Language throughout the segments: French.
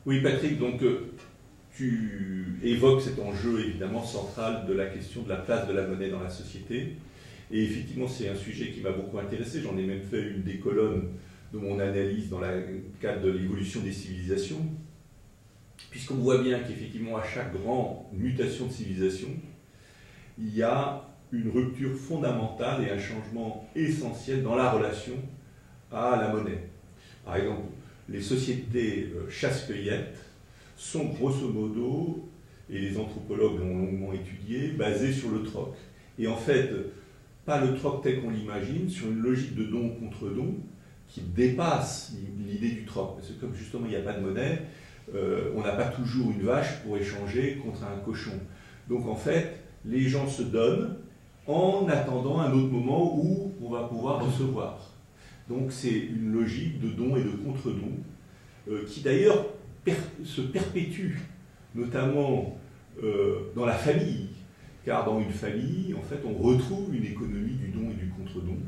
Oui, Patrick, donc tu évoques cet enjeu évidemment central de la question de la place de la monnaie dans la société. Et effectivement, c'est un sujet qui m'a beaucoup intéressé. J'en ai même fait une des colonnes de mon analyse dans le cadre de l'évolution des civilisations. Puisqu'on voit bien qu'effectivement, à chaque grande mutation de civilisation, il y a une rupture fondamentale et un changement essentiel dans la relation à la monnaie. Par exemple, les sociétés chasse-cueillette sont grosso modo, et les anthropologues l'ont longuement étudié, basées sur le troc. Et en fait, pas le troc tel qu'on l'imagine, sur une logique de don contre don qui dépasse l'idée du troc. Parce que comme justement il n'y a pas de monnaie, on n'a pas toujours une vache pour échanger contre un cochon. Donc en fait, les gens se donnent en attendant un autre moment où on va pouvoir recevoir. Donc c'est une logique de don et de contre-don qui d'ailleurs se perpétue, notamment dans la famille. Car dans une famille, en fait, on retrouve une économie du don et du contre-don,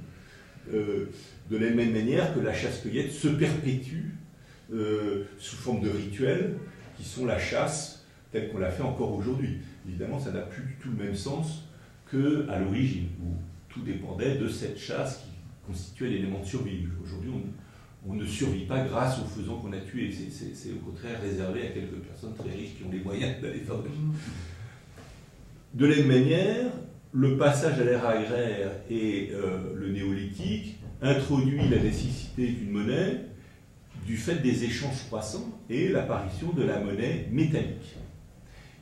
de la même manière que la chasse-cueillette se perpétue sous forme de rituels qui sont la chasse telle qu'on l'a fait encore aujourd'hui. Évidemment, ça n'a plus du tout le même sens qu'à l'origine, où tout dépendait de cette chasse qui constituait l'élément de survie. Aujourd'hui, on ne survit pas grâce aux faisans qu'on a tués. C'est au contraire réservé à quelques personnes très riches qui ont les moyens d'aller faire de la chasse. De la même manière, le passage à l'ère agraire et le néolithique introduit la nécessité d'une monnaie du fait des échanges croissants et l'apparition de la monnaie métallique.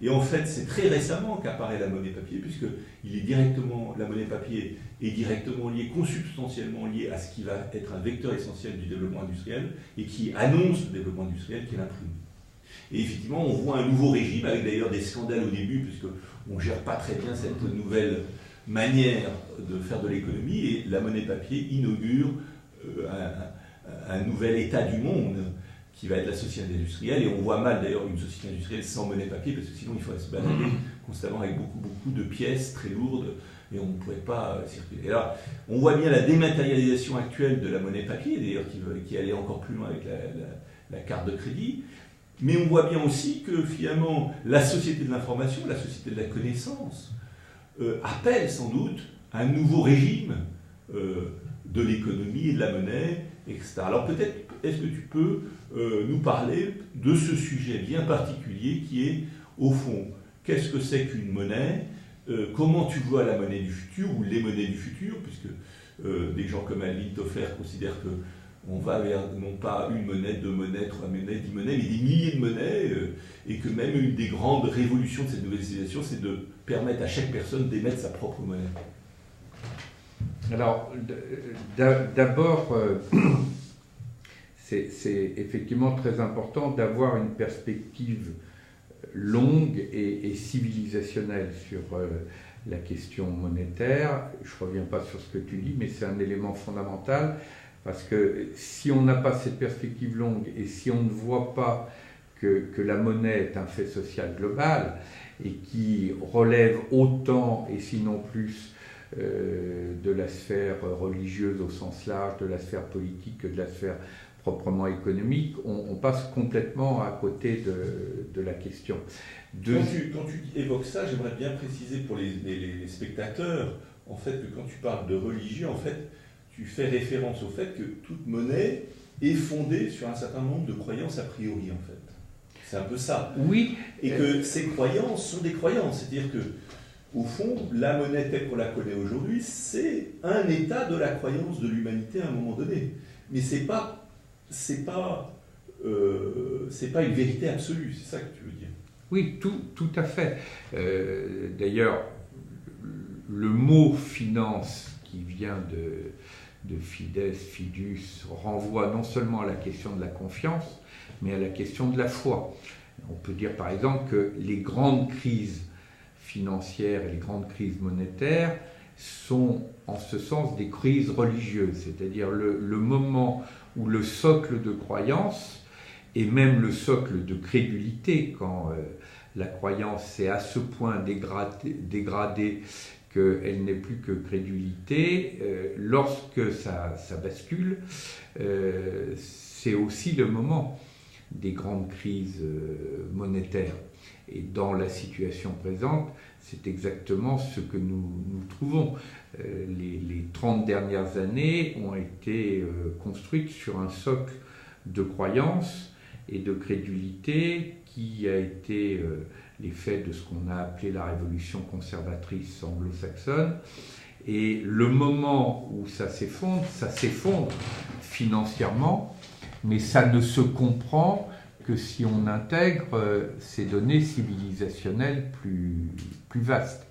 Et en fait, c'est très récemment qu'apparaît la monnaie papier, puisque la monnaie papier est directement liée, consubstantiellement liée à ce qui va être un vecteur essentiel du développement industriel et qui annonce le développement industriel, qui est l'imprimerie. Et effectivement, on voit un nouveau régime, avec d'ailleurs des scandales au début, puisqu'on ne gère pas très bien cette nouvelle manière de faire de l'économie, et la monnaie papier inaugure un nouvel état du monde, qui va être la société industrielle, et on voit mal d'ailleurs une société industrielle sans monnaie papier, parce que sinon il faudrait se balader constamment avec beaucoup de pièces très lourdes, et on ne pourrait pas circuler. Et là, on voit bien la dématérialisation actuelle de la monnaie papier, d'ailleurs qui allait encore plus loin avec la carte de crédit, mais on voit bien aussi que finalement la société de l'information, la société de la connaissance, appelle sans doute un nouveau régime de l'économie et de la monnaie, etc. Alors peut-être, est-ce que tu peux nous parler de ce sujet bien particulier qui est, au fond, qu'est-ce que c'est qu'une monnaie, comment tu vois la monnaie du futur, ou les monnaies du futur, puisque des gens comme Alvin Toffler considèrent qu'on va vers non pas une monnaie, 2 monnaies, 3 monnaies, 10 monnaies, mais des milliers de monnaies, et que même une des grandes révolutions de cette nouvelle civilisation, c'est de permettre à chaque personne d'émettre sa propre monnaie. Alors, d'abord, c'est effectivement très important d'avoir une perspective longue et civilisationnelle sur la question monétaire. Je ne reviens pas sur ce que tu dis, mais c'est un élément fondamental, parce que si on n'a pas cette perspective longue et si on ne voit pas que la monnaie est un fait social global et qui relève autant et sinon plus de la sphère religieuse au sens large, de la sphère politique que de la sphère proprement économique, on passe complètement à côté de la question. Quand tu évoques ça, j'aimerais bien préciser pour les spectateurs, en fait, que quand tu parles de religieux, en fait, tu fais référence au fait que toute monnaie est fondée sur un certain nombre de croyances a priori, en fait. C'est un peu ça. Oui. Et que ces croyances sont des croyances, c'est-à-dire que au fond, la monnaie telle qu'on la connaît aujourd'hui, c'est un état de la croyance de l'humanité à un moment donné. Mais c'est pas une vérité absolue, c'est ça que tu veux dire. Oui, tout à fait. D'ailleurs, le mot finance qui vient de fides, fidus, renvoie non seulement à la question de la confiance, mais à la question de la foi. On peut dire par exemple que les grandes crises financières et les grandes crises monétaires sont en ce sens des crises religieuses, c'est-à-dire le moment où le socle de croyance et même le socle de crédulité, quand la croyance s'est à ce point dégradée qu'elle n'est plus que crédulité, lorsque ça bascule, c'est aussi le moment des grandes crises monétaires. Et dans la situation présente, c'est exactement ce que nous trouvons. Les 30 dernières années ont été construites sur un socle de croyances et de crédulité qui a été l'effet de ce qu'on a appelé la révolution conservatrice anglo-saxonne. Et le moment où ça s'effondre financièrement, mais ça ne se comprend que si on intègre ces données civilisationnelles plus vastes.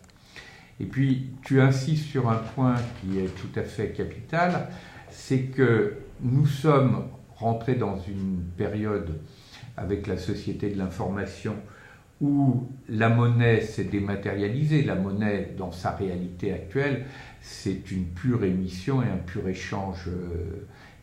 Et puis, tu insistes sur un point qui est tout à fait capital, c'est que nous sommes rentrés dans une période avec la société de l'information où la monnaie s'est dématérialisée. La monnaie, dans sa réalité actuelle, c'est une pure émission et un pur échange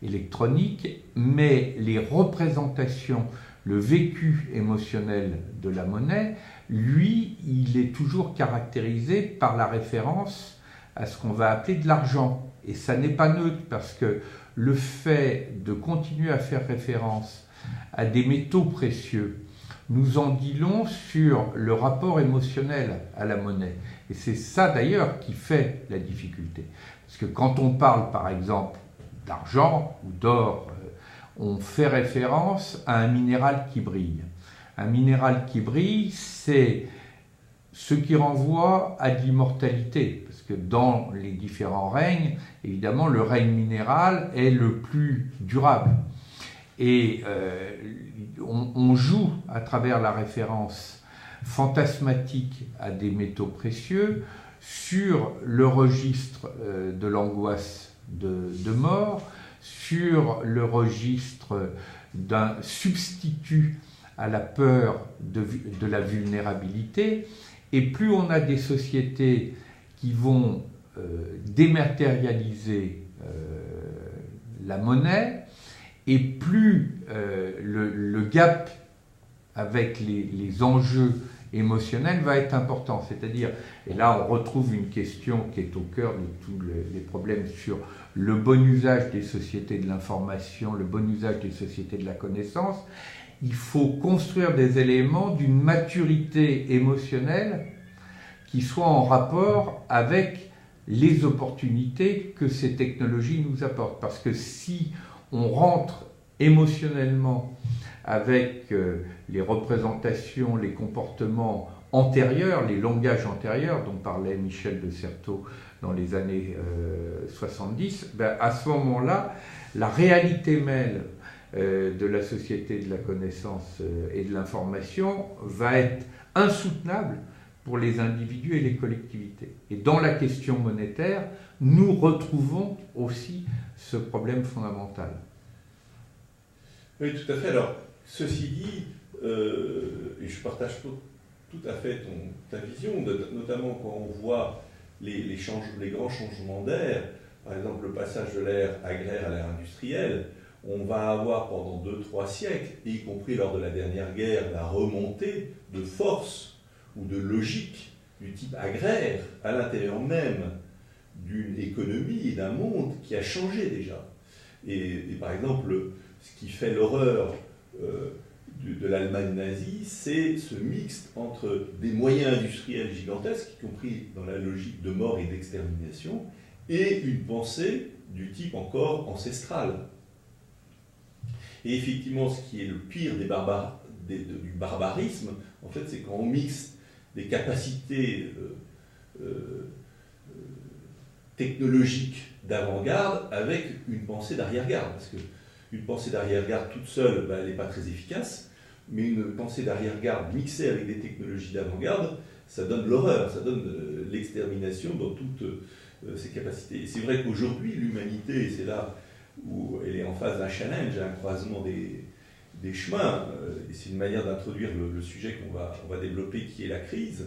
électronique, mais les représentations, le vécu émotionnel de la monnaie, lui, il est toujours caractérisé par la référence à ce qu'on va appeler de l'argent. Et ça n'est pas neutre, parce que le fait de continuer à faire référence à des métaux précieux nous en dit long sur le rapport émotionnel à la monnaie. Et c'est ça d'ailleurs qui fait la difficulté. Parce que quand on parle par exemple d'argent ou d'or, on fait référence à un minéral qui brille. Un minéral qui brille, c'est ce qui renvoie à l'immortalité. Parce que dans les différents règnes, évidemment, le règne minéral est le plus durable. Et on joue à travers la référence fantasmatique à des métaux précieux sur le registre de l'angoisse de mort, sur le registre d'un substitut à la peur de la vulnérabilité. Et plus on a des sociétés qui vont dématérialiser la monnaie, et plus le gap avec les enjeux émotionnels va être important. C'est-à-dire, et là on retrouve une question qui est au cœur de tous les problèmes sur le bon usage des sociétés de l'information, le bon usage des sociétés de la connaissance. Il faut construire des éléments d'une maturité émotionnelle qui soient en rapport avec les opportunités que ces technologies nous apportent. Parce que si on rentre émotionnellement avec les représentations, les comportements antérieurs, les langages antérieurs dont parlait Michel de Certeau dans les années 70, à ce moment-là, la réalité même de la société de la connaissance et de l'information va être insoutenable pour les individus et les collectivités. Et dans la question monétaire, nous retrouvons aussi ce problème fondamental. Oui, tout à fait. Alors, ceci dit, et je partage tout à fait ta vision, notamment quand on voit les grands changements d'air, par exemple le passage de l'ère agraire à l'ère industrielle, on va avoir pendant 2-3 siècles, y compris lors de la dernière guerre, la remontée de force ou de logique du type agraire à l'intérieur même d'une économie et d'un monde qui a changé déjà. Et par exemple, ce qui fait l'horreur de l'Allemagne nazie, c'est ce mixte entre des moyens industriels gigantesques, y compris dans la logique de mort et d'extermination, et une pensée du type encore ancestral. Et effectivement, ce qui est le pire du barbarisme, en fait, c'est quand on mixe des capacités technologiques d'avant-garde avec une pensée d'arrière-garde. Parce qu'une pensée d'arrière-garde toute seule, elle n'est pas très efficace, mais une pensée d'arrière-garde mixée avec des technologies d'avant-garde, ça donne l'horreur, ça donne l'extermination dans toutes ses capacités. Et c'est vrai qu'aujourd'hui, l'humanité, et c'est là où elle est en face d'un challenge, un croisement des chemins, et c'est une manière d'introduire le sujet qu'on va développer, qui est la crise,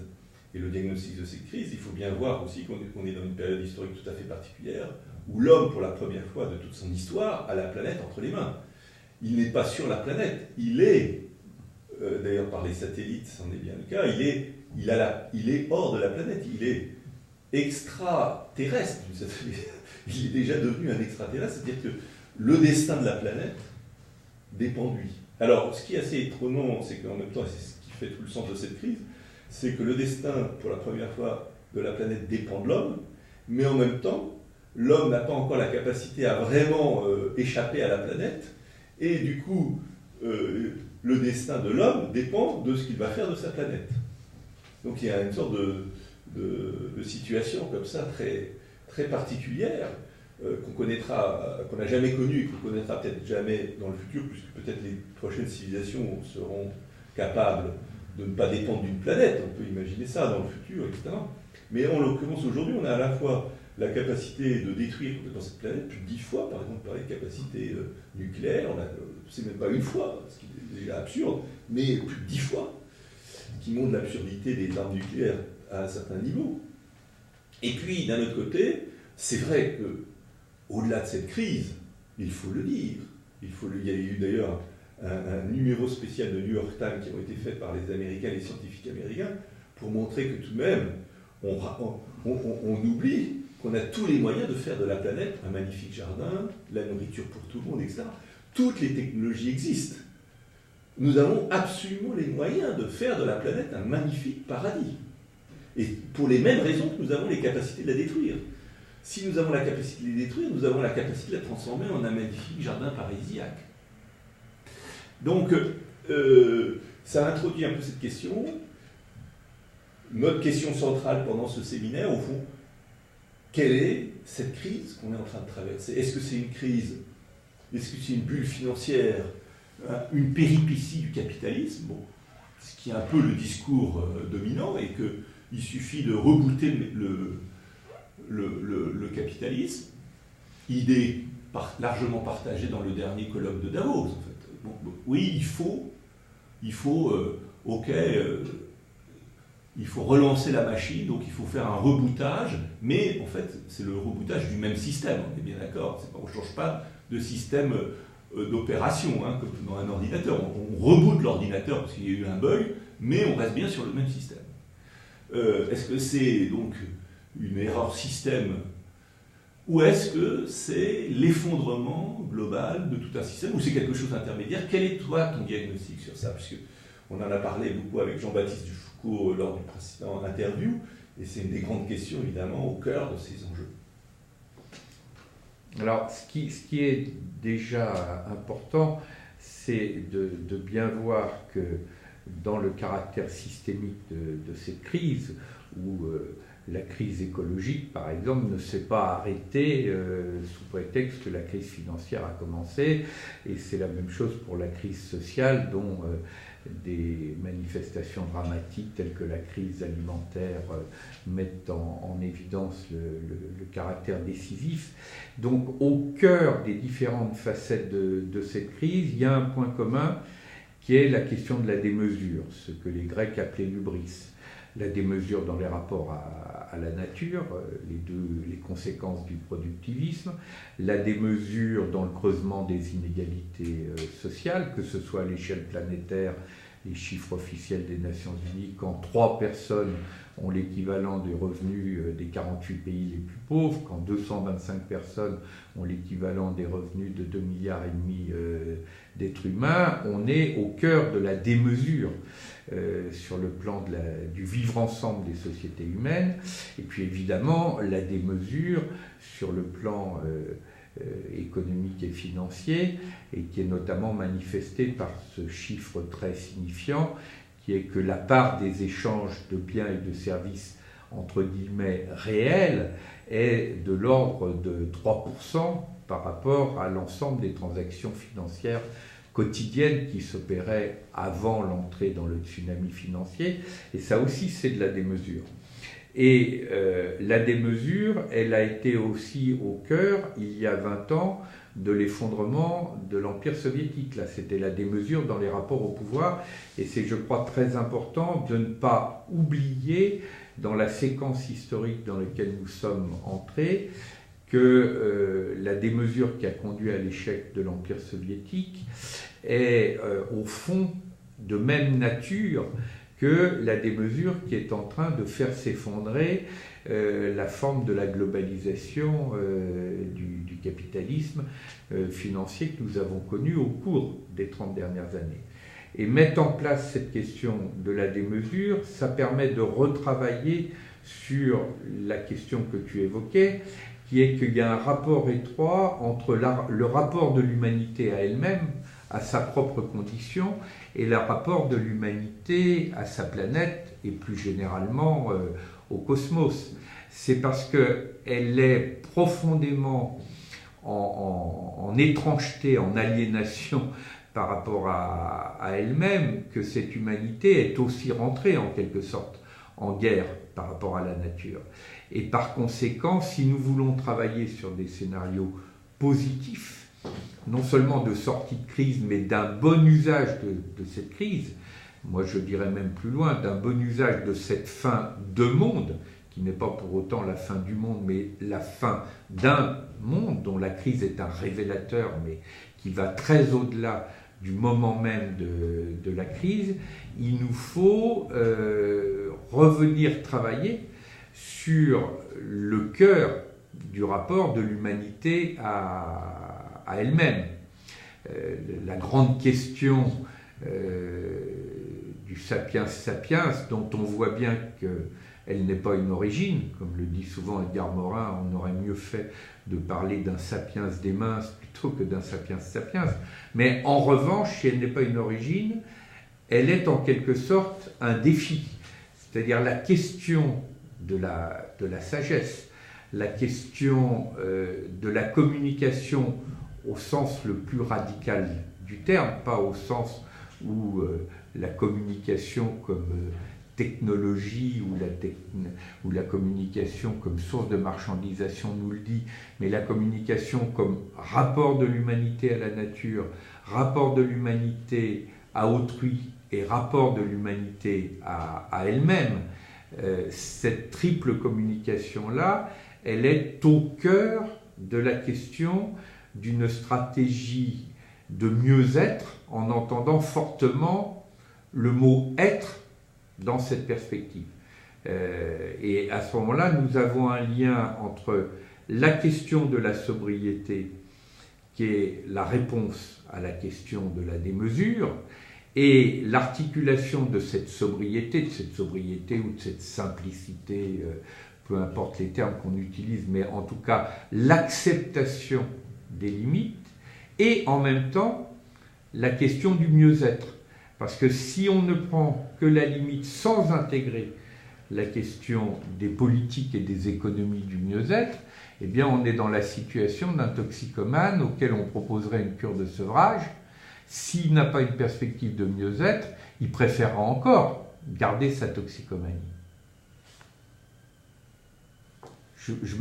et le diagnostic de cette crise. Il faut bien voir aussi qu'on est dans une période historique tout à fait particulière, où l'homme, pour la première fois de toute son histoire, a la planète entre les mains. Il n'est pas sur la planète, il est, d'ailleurs par les satellites, c'en est bien le cas, il est hors de la planète, il est extraterrestre. Il est déjà devenu un extraterrestre, c'est-à-dire que le destin de la planète dépend de lui. Alors, ce qui est assez étonnant, c'est qu'en même temps, et c'est ce qui fait tout le sens de cette crise, c'est que le destin, pour la première fois, de la planète dépend de l'homme, mais en même temps, l'homme n'a pas encore la capacité à vraiment échapper à la planète, et du coup, le destin de l'homme dépend de ce qu'il va faire de sa planète. Donc il y a une sorte de situation comme ça très, très particulière qu'on n'a jamais connue et qu'on connaîtra peut-être jamais dans le futur, puisque peut-être les prochaines civilisations seront capables de ne pas dépendre d'une planète, on peut imaginer ça dans le futur, etc. Mais en l'occurrence aujourd'hui, on a à la fois la capacité de détruire complètement cette planète, plus de 10 fois, par exemple, par les capacités nucléaires, c'est même pas une fois, ce qui est déjà absurde, mais plus de 10 fois, qui montre l'absurdité des armes nucléaires à un certain niveau. Et puis, d'un autre côté, c'est vrai que au-delà de cette crise, il faut le dire, il y a eu d'ailleurs un numéro spécial de New York Times qui ont été faits par les Américains, les scientifiques américains, pour montrer que tout de même, on oublie qu'on a tous les moyens de faire de la planète un magnifique jardin, la nourriture pour tout le monde, etc. Toutes les technologies existent. Nous avons absolument les moyens de faire de la planète un magnifique paradis. Et pour les mêmes raisons que nous avons les capacités de la détruire. Si nous avons la capacité de la détruire, nous avons la capacité de la transformer en un magnifique jardin paradisiaque. Donc, ça introduit un peu cette question. Notre question centrale pendant ce séminaire, au fond, quelle est cette crise qu'on est en train de traverser? Est-ce que c'est une crise? Est-ce que c'est une bulle financière? Une péripétie du capitalisme? Bon, ce qui est un peu le discours dominant, et qu'il suffit de rebooter le capitalisme, idée largement partagée dans le dernier colloque de Davos, en fait. Bon, oui, il faut il faut relancer la machine, donc il faut faire un rebootage, mais en fait, c'est le rebootage du même système, on est bien d'accord. On ne change pas de système d'opération, hein, comme dans un ordinateur. On reboot l'ordinateur parce qu'il y a eu un bug, mais on reste bien sur le même système. Est-ce que c'est donc une erreur système, ou est-ce que c'est l'effondrement global de tout un système, ou c'est quelque chose d'intermédiaire? Quel est, toi, ton diagnostic sur ça? Puisque on en a parlé beaucoup avec Jean-Baptiste Dufoucault lors du précédent interview, et c'est une des grandes questions, évidemment, au cœur de ces enjeux. Alors, ce qui est déjà important, c'est de bien voir que dans le caractère systémique de cette crise, où la crise écologique, par exemple, ne s'est pas arrêtée sous prétexte que la crise financière a commencé, et c'est la même chose pour la crise sociale, dont des manifestations dramatiques telles que la crise alimentaire mettent en évidence le caractère décisif. Donc au cœur des différentes facettes de cette crise, il y a un point commun qui est la question de la démesure, ce que les Grecs appelaient l'hubris. La démesure dans les rapports à la nature, les conséquences du productivisme, la démesure dans le creusement des inégalités sociales, que ce soit à l'échelle planétaire, les chiffres officiels des Nations Unies, quand 3 personnes ont l'équivalent des revenus des 48 pays les plus pauvres, quand 225 personnes ont l'équivalent des revenus de 2,5 milliards d'êtres humains, on est au cœur de la démesure sur le plan du vivre ensemble des sociétés humaines, et puis évidemment la démesure sur le plan économique et financier, et qui est notamment manifestée par ce chiffre très signifiant, qui est que la part des échanges de biens et de services entre guillemets réels est de l'ordre de 3% par rapport à l'ensemble des transactions financières quotidiennes qui s'opéraient avant l'entrée dans le tsunami financier, et ça aussi c'est de la démesure. Et la démesure, elle a été aussi au cœur, il y a 20 ans, de l'effondrement de l'Empire soviétique. Là, c'était la démesure dans les rapports au pouvoir, et c'est, je crois, très important de ne pas oublier, dans la séquence historique dans laquelle nous sommes entrés, que la démesure qui a conduit à l'échec de l'Empire soviétique est, au fond, de même nature que la démesure qui est en train de faire s'effondrer la forme de la globalisation du capitalisme financier que nous avons connu au cours des 30 dernières années. Et mettre en place cette question de la démesure, ça permet de retravailler sur la question que tu évoquais, qui est qu'il y a un rapport étroit entre le rapport de l'humanité à elle-même, à sa propre condition, et le rapport de l'humanité à sa planète, et plus généralement au cosmos. C'est parce qu'elle est profondément en étrangeté, en aliénation par rapport à elle-même, que cette humanité est aussi rentrée en quelque sorte en guerre par rapport à la nature. Et par conséquent, si nous voulons travailler sur des scénarios positifs, non seulement de sortie de crise, mais d'un bon usage de cette crise, moi je dirais même plus loin, d'un bon usage de cette fin de monde, qui n'est pas pour autant la fin du monde, mais la fin d'un monde dont la crise est un révélateur, mais qui va très au-delà du moment même de la crise, il nous faut revenir travailler sur le cœur du rapport de l'humanité à elle-même. La grande question du sapiens sapiens, dont on voit bien qu'elle n'est pas une origine, comme le dit souvent Edgar Morin, on aurait mieux fait de parler d'un sapiens des minces plutôt que d'un sapiens sapiens, mais en revanche, si elle n'est pas une origine, elle est en quelque sorte un défi, c'est-à-dire la question de la sagesse, la question de la communication au sens le plus radical du terme, pas au sens où la communication comme technologie ou la communication comme source de marchandisation nous le dit, mais la communication comme rapport de l'humanité à la nature, rapport de l'humanité à autrui et rapport de l'humanité à elle-même. Cette triple communication-là, elle est au cœur de la question d'une stratégie de mieux-être en entendant fortement le mot « être » dans cette perspective. Et à ce moment-là, nous avons un lien entre la question de la sobriété, qui est la réponse à la question de la démesure, et l'articulation de cette sobriété ou de cette simplicité, peu importe les termes qu'on utilise, mais en tout cas l'acceptation des limites, et en même temps la question du mieux-être. Parce que si on ne prend que la limite sans intégrer la question des politiques et des économies du mieux-être, eh bien on est dans la situation d'un toxicomane auquel on proposerait une cure de sevrage. S'il n'a pas une perspective de mieux-être, il préférera encore garder sa toxicomanie. Je